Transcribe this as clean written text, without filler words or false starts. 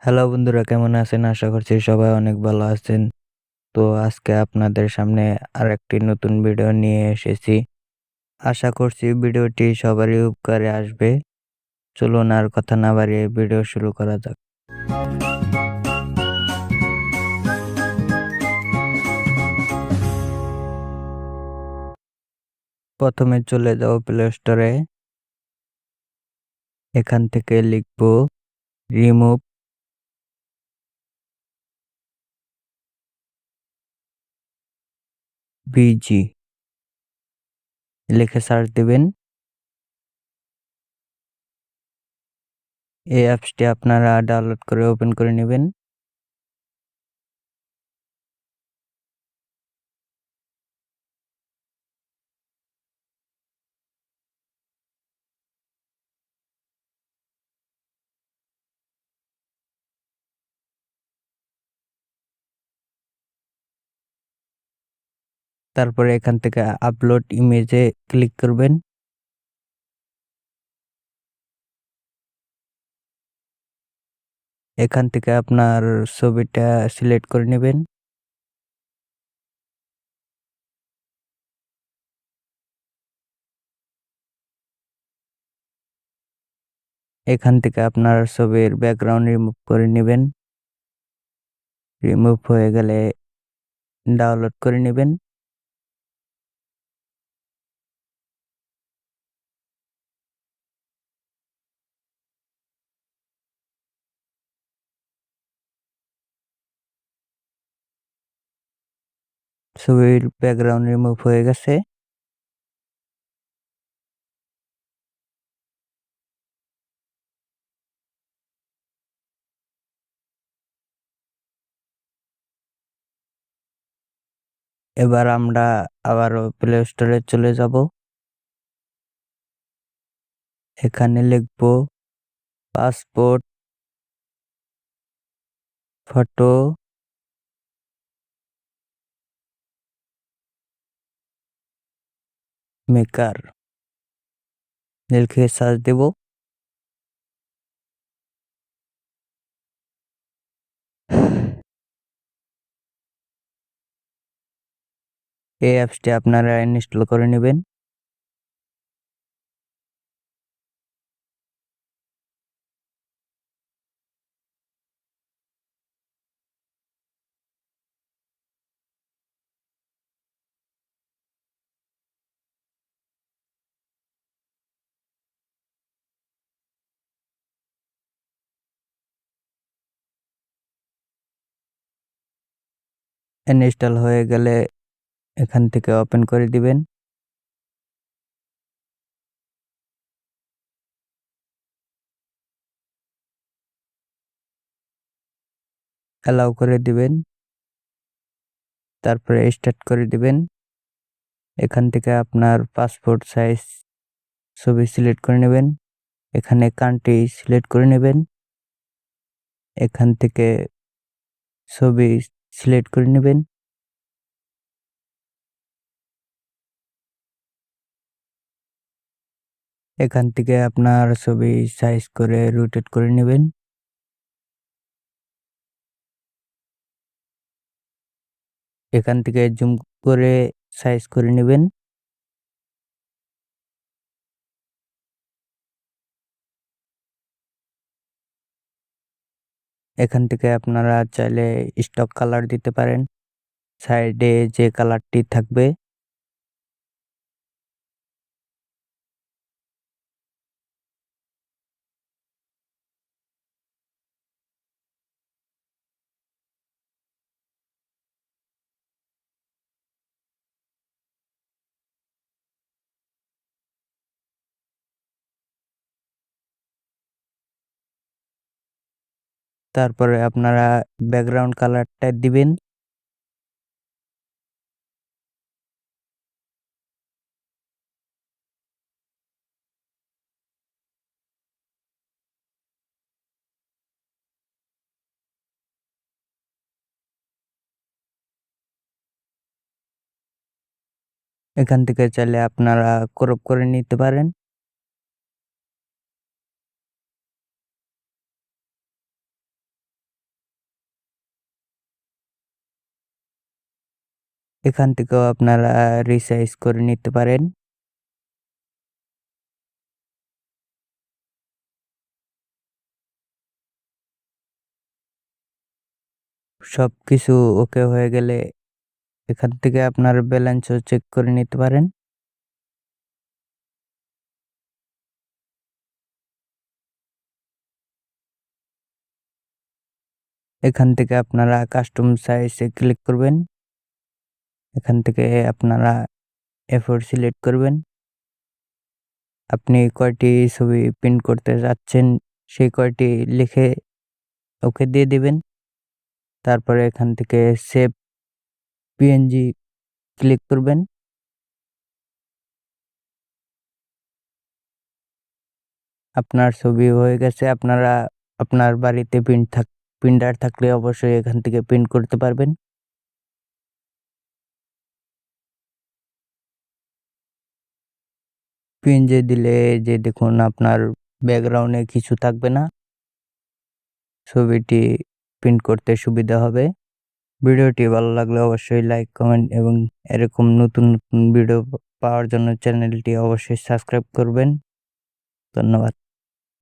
Hello বন্ধুরা, কেমন আছেন? আশা করছি সবাই অনেক ভালো আছেন। তো আজকে আপনাদের সামনে আরেকটি নতুন ভিডিও নিয়ে এসেছি। আশা করছি ভিডিওটি সবারই উপকারে আসবে। চলুন আর কথা না বাড়িয়ে ভিডিও শুরু করা যাক। প্রথমে চলে যাও প্লে স্টোরে। এখান থেকে লিখব রিমুভ বিজি লিখে সার্চ দিবেন। এই অ্যাপসটি আপনারা ডাউনলোড করে ওপেন করে নেবেন। তারপরে এখান থেকে আপলোড ইমেজে ক্লিক করবেন। এখান থেকে আপনার ছবিটা সিলেক্ট করে নেবেন। এখান থেকে আপনার ছবির ব্যাকগ্রাউন্ড রিমুভ করে নেবেন। রিমুভ হয়ে গেলে ডাউনলোড করে নেবেন। ছবির ব্যাকগ্রাউন্ড রিমুভ হয়ে গেছে। এবার আমরা আবারও প্লে স্টোরে চলে যাব। এখানে লিখব পাসপোর্ট ফটো মেকার লিখে সার্চ দেব। এই অ্যাপসটি আপনারা ইনস্টল করে নেবেন। ইনস্টল হয়ে গেলে এখান থেকে ওপেন করে দিবেন। অ্যালাউ করে দিবেন। তারপরে স্টার্ট করে দিবেন। এখান থেকে আপনার পাসপোর্ট সাইজ ছবি সিলেক্ট করে নেবেন। এখানে কান্ট্রি সিলেক্ট করে নেবেন। এখান থেকে ছবি সিলেক্ট করে নেবেন। এখান থেকে আপনার ছবি সাইজ করে রোটেট করে নেবেন। এখান থেকে জুম করে সাইজ করে নেবেন। এখান থেকে আপনারা চাইলে স্টক কালার দিতে পারেন, সাইডে যে কালারটি থাকবে। তারপরে আপনারা ব্যাকগ্রাউন্ড কালারটা দিবেন। এখান থেকে চাইলে আপনারা ক্রপ করে নিতে পারেন। এখান থেকেও আপনারা রিসাইজ করে নিতে পারেন। সবকিছু ওকে হয়ে গেলে এখান থেকে আপনার ব্যালেন্সও চেক করে নিতে পারেন। এখান থেকে আপনারা কাস্টম সাইজে ক্লিক করবেন। এখান থেকে আপনারা A4 সিলেক্ট করবেন। আপনি কয়টি ছবি প্রিন্ট করতে যাচ্ছেন সেই কয়টি লিখে ওকে দিয়ে দিবেন। তারপরে এখান থেকে সেভ পিএনজি ক্লিক করবেন। আপনার ছবি হয়ে গেছে। আপনারা আপনার বাড়িতে প্রিন্টার থাকলে অবশ্যই এখান থেকে প্রিন্ট করতে পারবেন। পিএনজি দিলে যে দেখুন আপনার ব্যাকগ্রাউন্ডে কিছু থাকবে না। ছবিটি প্রিন্ট করতে সুবিধা হবে। ভিডিওটি ভালো লাগলে অবশ্যই লাইক, কমেন্ট এবং এরকম নতুন নতুন ভিডিও পাওয়ার জন্য চ্যানেলটি অবশ্যই সাবস্ক্রাইব করবেন। ধন্যবাদ।